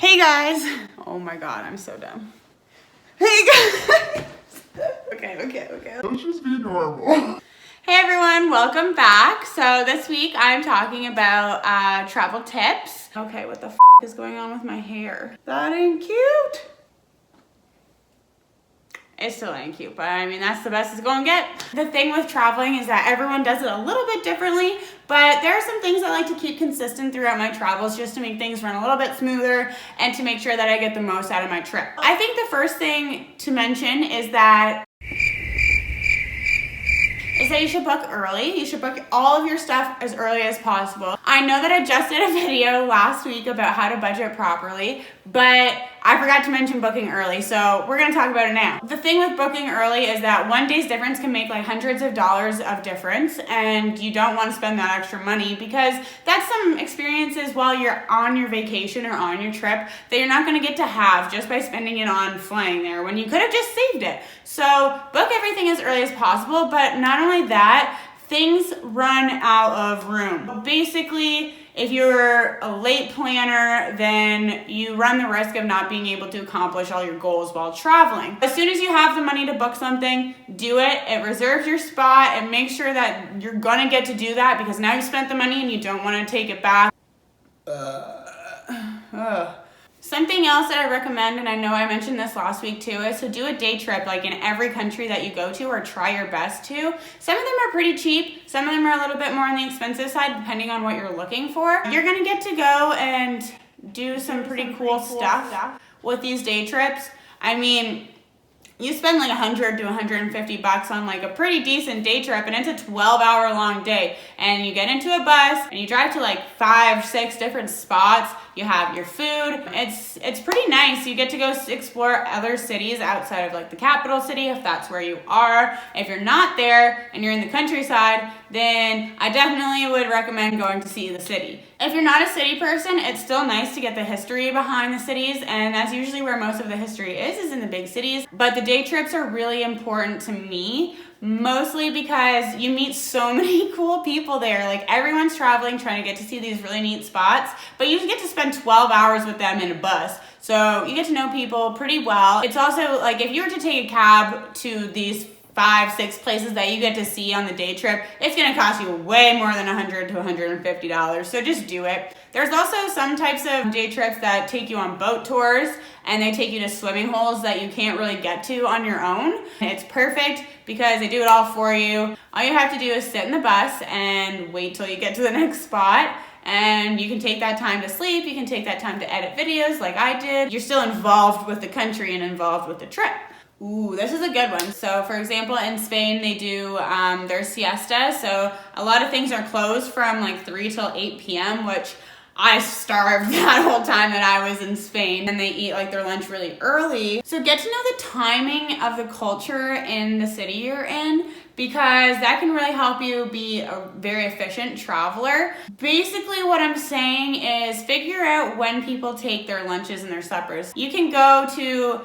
Hey guys! Oh my god, I'm so dumb. Hey guys! Okay. Let's just be normal. Hey everyone, welcome back. So this week I'm talking about travel tips. Okay, what the f is going on with my hair? That ain't cute. It still ain't cute, but I mean, that's the best it's gonna get. The thing with traveling is that everyone does it a little bit differently, but there are some things I like to keep consistent throughout my travels just to make things run a little bit smoother and to make sure that I get the most out of my trip. I think the first thing to mention is that you should book early. You should book all of your stuff as early as possible. I know that I just did a video last week about how to budget properly, but I forgot to mention booking early, so we're gonna talk about it now. The thing with booking early is that one day's difference can make like hundreds of dollars of difference, and you don't want to spend that extra money because that's some experiences while you're on your vacation or on your trip that you're not gonna get to have just by spending it on flying there when you could have just saved it. So book everything as early as possible, but not only that, things run out of room. Basically, if you're a late planner, then you run the risk of not being able to accomplish all your goals while traveling. As soon as you have the money to book something, do it. It reserves your spot and make sure that you're gonna get to do that because now you spent the money and you don't want to take it back. Something else that I recommend, and I know I mentioned this last week too, is to do a day trip like in every country that you go to or try your best to. Some of them are pretty cheap. Some of them are a little bit more on the expensive side depending on what you're looking for. You're gonna get to go and do some pretty cool stuff with these day trips. I mean, you spend like $100 to $150 on like a pretty decent day trip and it's a 12-hour long day and you get into a bus and you drive to like 5-6 different spots. You have your food. It's pretty nice. You get to go explore other cities outside of like the capital city if that's where you are. If you're not there and you're in the countryside, then I definitely would recommend going to see the city. If you're not a city person, it's still nice to get the history behind the cities, and that's usually where most of the history is in the big cities. But the day trips are really important to me, mostly because you meet so many cool people there. Like everyone's traveling, trying to get to see these really neat spots, but you get to spend 12 hours with them in a bus. So you get to know people pretty well. It's also like if you were to take a cab to these 5-6 places that you get to see on the day trip, it's gonna cost you way more than $100 to $150. So just do it. There's also some types of day trips that take you on boat tours and they take you to swimming holes that you can't really get to on your own. It's perfect because they do it all for you. All you have to do is sit in the bus and wait till you get to the next spot. And you can take that time to sleep, you can take that time to edit videos like I did. You're still involved with the country and involved with the trip. Ooh, this is a good one. So for example, in Spain, they do their siesta. So a lot of things are closed from like 3 till 8 p.m., which I starved that whole time that I was in Spain. And they eat like their lunch really early. So get to know the timing of the culture in the city you're in, because that can really help you be a very efficient traveler. Basically what I'm saying is figure out when people take their lunches and their suppers. You can go to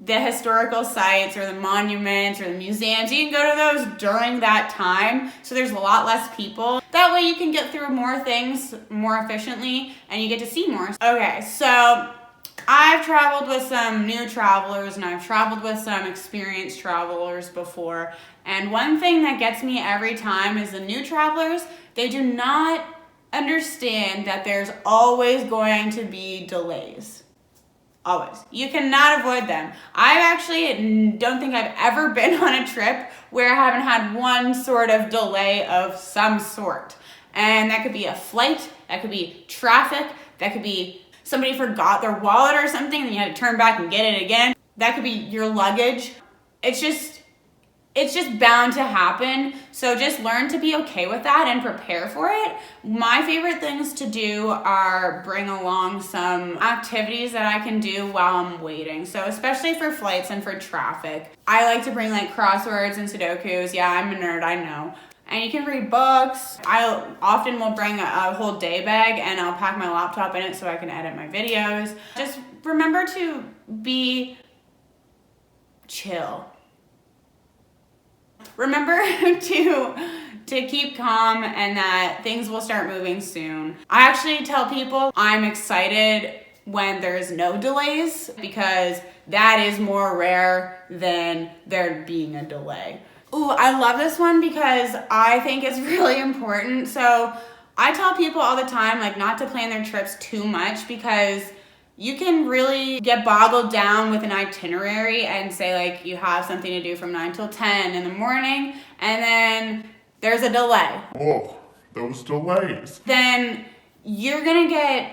the historical sites or the monuments or the museums. You can go to those during that time, so there's a lot less people. That way you can get through more things more efficiently and you get to see more. Okay, so I've traveled with some new travelers and I've traveled with some experienced travelers before, and one thing that gets me every time is the new travelers, they do not understand that there's always going to be delays. Always. You cannot avoid them. I actually don't think I've ever been on a trip where I haven't had one sort of delay of some sort. And that could be a flight, that could be traffic, that could be somebody forgot their wallet or something and you had to turn back and get it again. That could be your luggage. It's just bound to happen. So just learn to be okay with that and prepare for it. My favorite things to do are bring along some activities that I can do while I'm waiting. So especially for flights and for traffic. I like to bring like crosswords and Sudokus. Yeah, I'm a nerd, I know. And you can read books. I often will bring a whole day bag and I'll pack my laptop in it so I can edit my videos. Just remember to be chill. Remember to keep calm and that things will start moving soon. I actually tell people I'm excited when there's no delays, because that is more rare than there being a delay. Ooh, I love this one because I think it's really important. So I tell people all the time, like, not to plan their trips too much, because you can really get boggled down with an itinerary and say, like, you have something to do from 9 till 10 in the morning, and then there's a delay. Oh, those delays. Then you're gonna get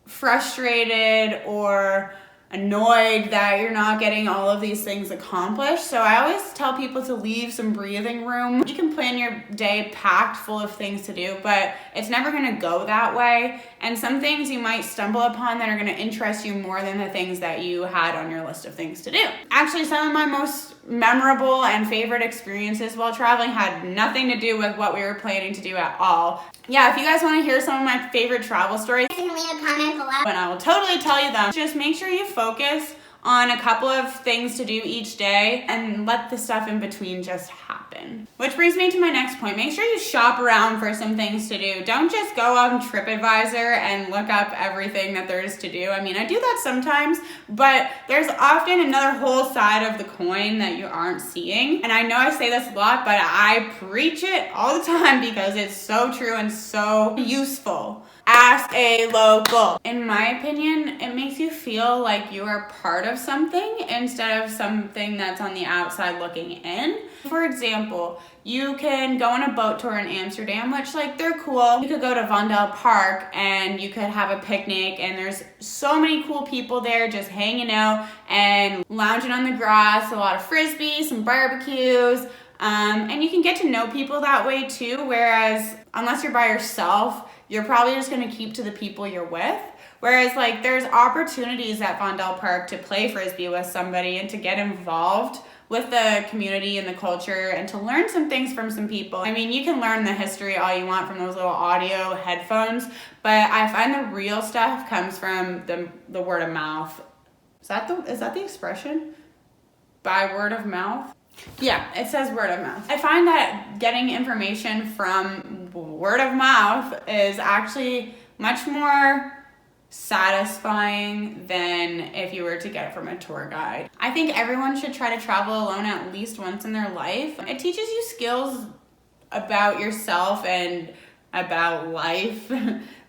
frustrated or annoyed that you're not getting all of these things accomplished. So I always tell people to leave some breathing room. You can plan your day packed full of things to do, but it's never gonna go that way. And some things you might stumble upon that are gonna interest you more than the things that you had on your list of things to do. Actually, some of my most memorable and favorite experiences while traveling had nothing to do with what we were planning to do at all. Yeah, if you guys want to hear some of my favorite travel stories, You can leave a comment below. and I will totally tell you them. Just make sure you focus on a couple of things to do each day and let the stuff in between just happen. Which brings me to my next point. Make sure you shop around for some things to do. Don't just go on TripAdvisor and look up everything that there is to do. I mean, I do that sometimes, but there's often another whole side of the coin that you aren't seeing. And I know I say this a lot, but I preach it all the time because it's so true and so useful. Ask a local. In my opinion, it makes you feel like you are part of something instead of something that's on the outside looking in. For example, you can go on a boat tour in Amsterdam, which, like, they're cool. You could go to Vondel Park and you could have a picnic, and there's so many cool people there just hanging out and lounging on the grass, a lot of frisbees, some barbecues. And you can get to know people that way too, whereas unless you're by yourself, you're probably just gonna keep to the people you're with. Whereas, like, there's opportunities at Vondel Park to play frisbee with somebody and to get involved with the community and the culture and to learn some things from some people. I mean, you can learn the history all you want from those little audio headphones, but I find the real stuff comes from the word of mouth. Is that the expression? By word of mouth? Yeah, it says word of mouth. I find that getting information from word of mouth is actually much more satisfying than if you were to get it from a tour guide. I think everyone should try to travel alone at least once in their life. It teaches you skills about yourself and about life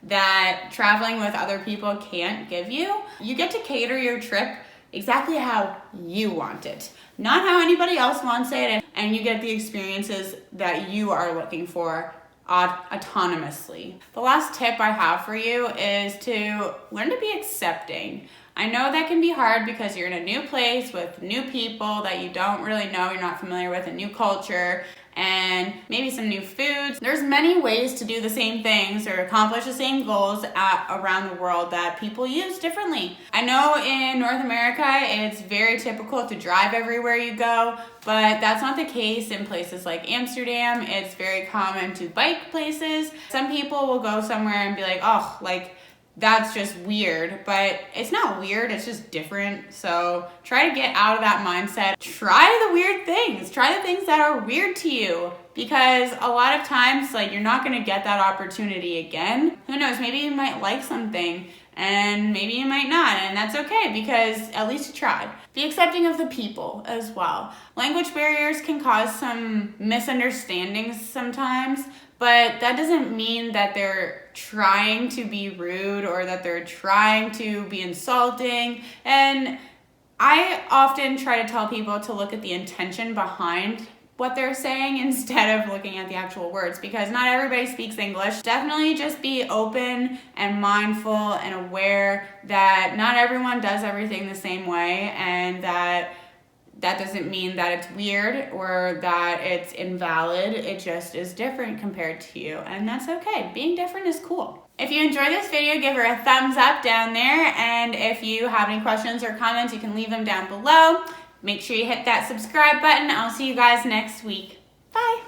that traveling with other people can't give you. You get to cater your trip exactly how you want it, not how anybody else wants it, and you get the experiences that you are looking for autonomously. The last tip I have for you is to learn to be accepting. I know that can be hard because you're in a new place with new people that you don't really know, you're not familiar with, a new culture, and maybe some new foods. There's many ways to do the same things or accomplish the same goals around the world that people use differently. I know in North America it's very typical to drive everywhere you go, but that's not the case in places like Amsterdam. It's very common to bike places. Some people will go somewhere and be like, oh, like, that's just weird, but it's not weird, it's just different. So try to get out of that mindset. Try the weird things. Try the things that are weird to you, because a lot of times, like, you're not gonna get that opportunity again. Who knows, maybe you might like something and maybe you might not, and that's okay because at least you tried. Be accepting of the people as well. Language barriers can cause some misunderstandings sometimes, but that doesn't mean that they're trying to be rude or that they're trying to be insulting. And I often try to tell people to look at the intention behind what they're saying instead of looking at the actual words, because not everybody speaks English. Definitely just be open and mindful and aware that not everyone does everything the same way, and that doesn't mean that it's weird or that it's invalid. It just is different compared to you, and that's okay. Being different is cool. If you enjoyed this video, give her a thumbs up down there, and if you have any questions or comments, you can leave them down below. Make sure you hit that subscribe button. I'll see you guys next week. Bye.